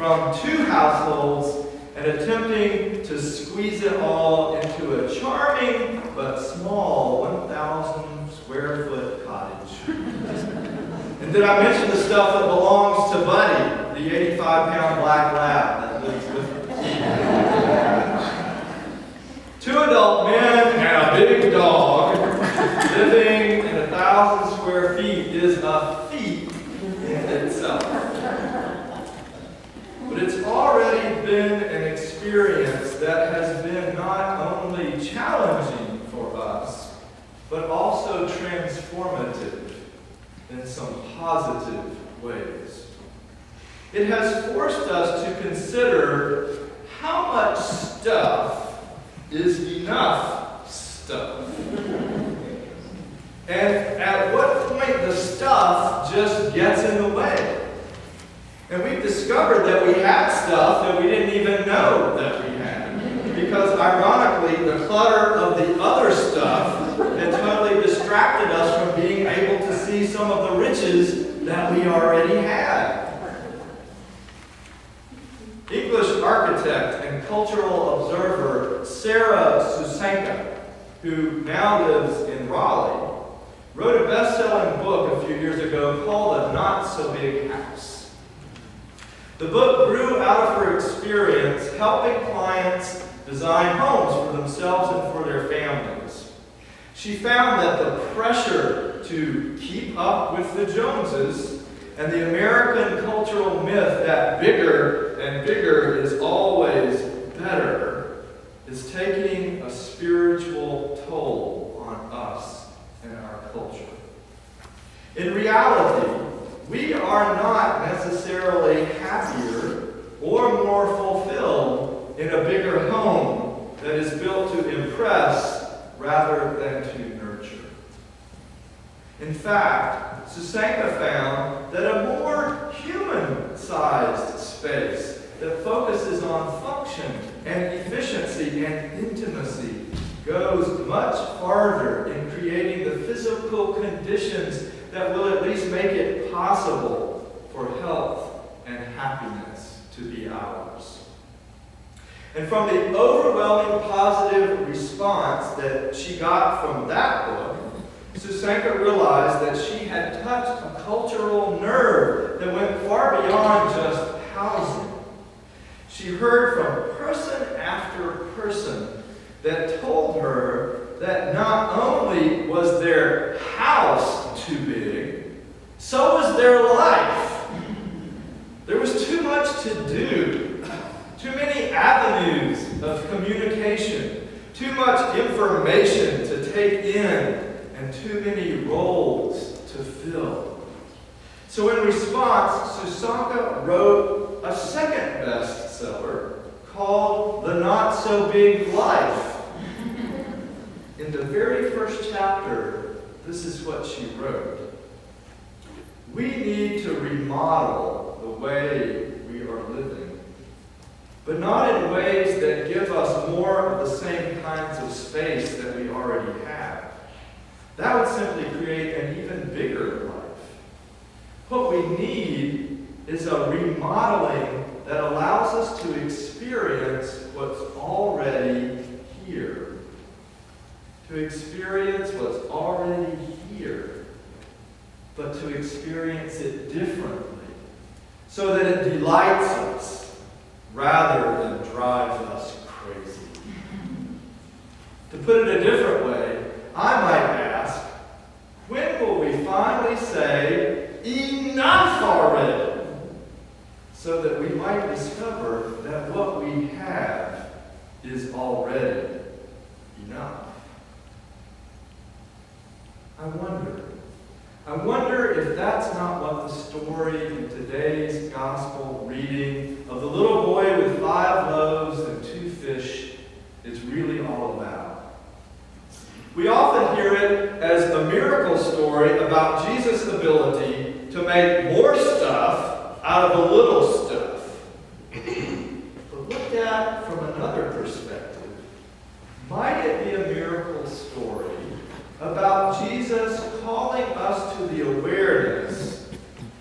from 2 households and attempting to squeeze it all into a charming but small 1,000 square foot cottage. And did I mention the stuff that belongs to Buddy, the 85-pound black lab that lives with us? 2 adult men and a big dog living in 1,000 square feet is a feat in itself. But it's already been an experience that has been not only challenging for us, but also transformative in some positive ways. It has forced us to consider how much stuff is enough stuff. And at what point the stuff just gets in the way. And we've discovered that we had stuff that we didn't even know that we had. Because ironically, the clutter of the other stuff had totally distracted us from being able to see some of the riches that we already had. English architect and cultural observer Sarah Susanka, who now lives in Raleigh, wrote a best-selling book a few years ago called A Not So Big House. The book grew out of her experience helping clients design homes for themselves and for their families. She found that the pressure to keep up with the Joneses and the American cultural myth that bigger and bigger is always better is taking a spiritual toll on us and our culture. In reality, we are not necessarily happier or more fulfilled in a bigger home that is built to impress rather than to nurture. In fact, Susanka found that a more human-sized space that focuses on function and efficiency and intimacy goes much farther in creating the physical conditions that will at least make it possible for health and happiness to be ours. And from the overwhelming positive response that she got from that book, Susanka realized that she had touched a cultural nerve that went far beyond just housing. She heard from person after person that told her that not only was their house too big, so was their life. There was too much to do, too many avenues of communication, too much information to take in, and too many roles to fill. So in response, Susanka wrote a second bestseller called The Not So Big Life. In the very first chapter, this is what she wrote. We need to remodel the way we are living, but not in ways that give us more of the same kinds of space that we already have. That would simply create an even bigger life. What we need is a remodeling that allows us to experience what's already here. To experience what's already here, but to experience it differently, so that it delights us rather than drives us crazy. To put it a different way, I might ask, when will we finally say, enough already? So that we might discover that what we have is already enough. I wonder if that's not what the story in today's gospel reading of the little boy with 5 loaves and 2 fish is really all about. We often hear it as a miracle story about Jesus' ability to make more stuff out of a little stuff. But looked at from another perspective, might it be a miracle story about Jesus calling us to the awareness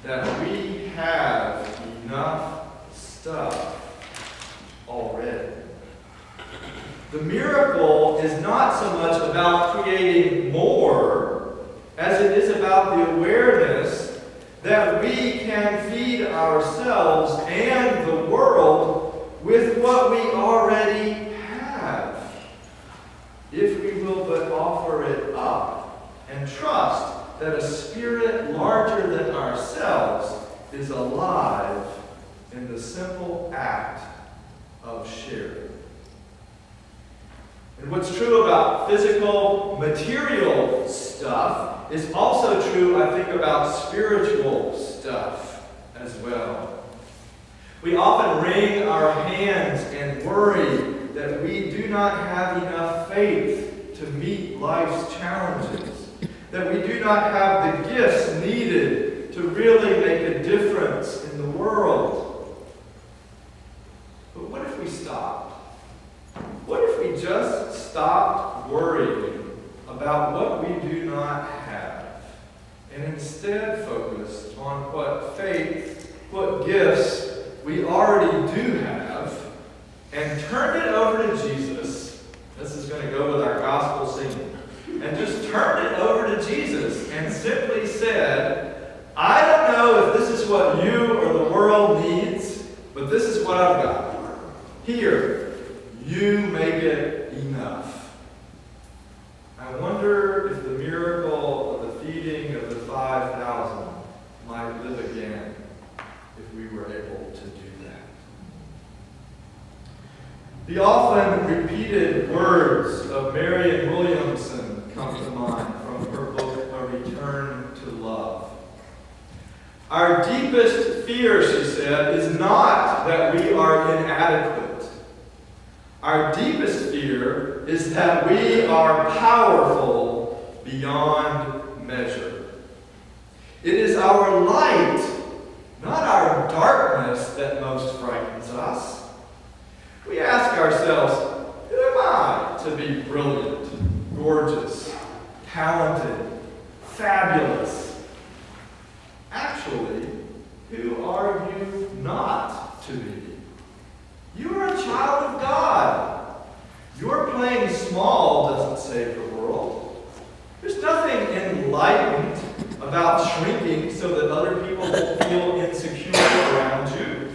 that we have enough stuff? stuff already. The miracle is not so much about creating more as it is about the awareness that we can feed ourselves and the world with what we already have, if we will but offer it up and trust that a spirit larger than ourselves is alive in the simple act of sharing. And what's true about physical, material stuff is also true, I think, about spiritual stuff as well. We often wring our hands and worry that we do not have enough faith to meet life's challenges, that we do not have the gifts needed to really make a difference in the world. But what if we stopped? What if we just stopped worrying about what we do not have and instead focused on what faith, what gifts we already do have, and turned it over to Jesus? This is going to go with our gospel singing. And just turned it over to Jesus and simply said, I don't know if this is what you or the world needs, but this is what I've got. Here, you make it enough. I wonder if the miracle of the feeding of the 5,000 might live again if we were able to do that. The often repeated words of Marianne Williamson come to mind from her book, A Return to Love. Our deepest fear, she said, is not that we are inadequate. Our deepest fear is that we are powerful beyond measure. It is our light, not our darkness, that most frightens us. We ask ourselves, who am I to be brilliant, gorgeous, talented, fabulous? Actually, who are you not to be? You are a child of God. Your playing small doesn't save the world. There's nothing enlightened about shrinking so that other people won't feel insecure around you.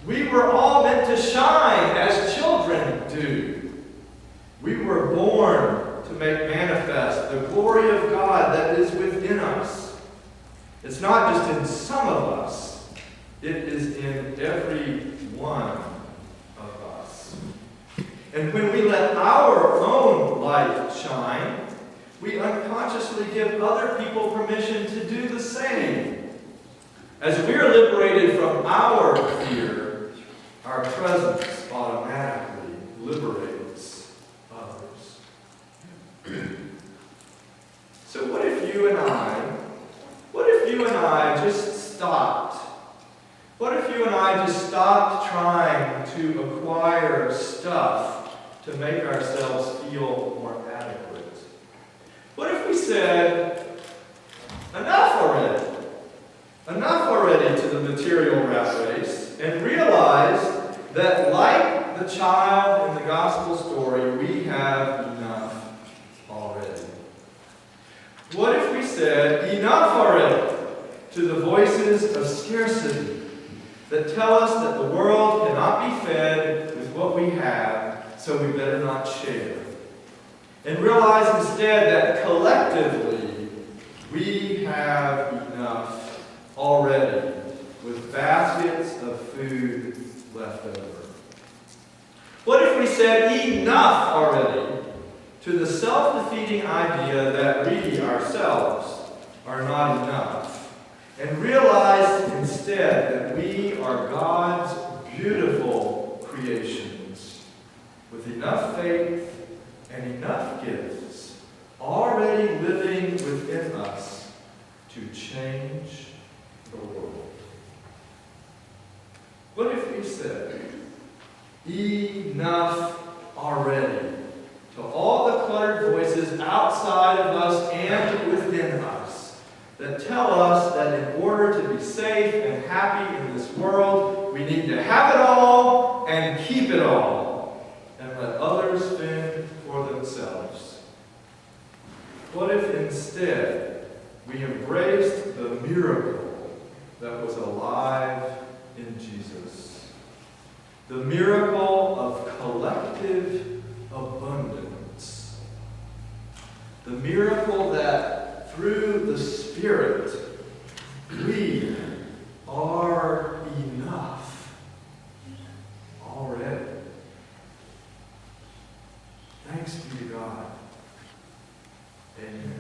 We were all meant to shine as children do. We were born to make manifest the glory of God that is within us. It's not just in some of us. It is in every one of us. And when we let our own light shine, we unconsciously give other people permission to do the same. As we're liberated from our fear, our presence automatically liberates others. So what if you and I just stopped? What if you and I just stopped trying to acquire stuff to make ourselves feel more adequate? What if we said, enough already? Enough already to the material rat race, and realized that like the child in the gospel story, we have enough already. What if we said, enough already to the voices of scarcity that tell us that the world cannot be fed with what we have, so we better not share? And realize instead that collectively we have enough already, with baskets of food left over. What if we said enough already to the self-defeating idea that we ourselves are not enough, and realized instead that we are God's beautiful creations, with enough faith and enough gifts already living within us to change the world? What if we said, enough already, to all the cluttered voices outside of us and within us that tell us that in order to be safe and happy in this world, we need to have it all and let others fend for themselves? What if instead we embraced the miracle that was alive in Jesus? The miracle of collective abundance. The miracle that through the Spirit we are enough already. Thanks be to God. Amen.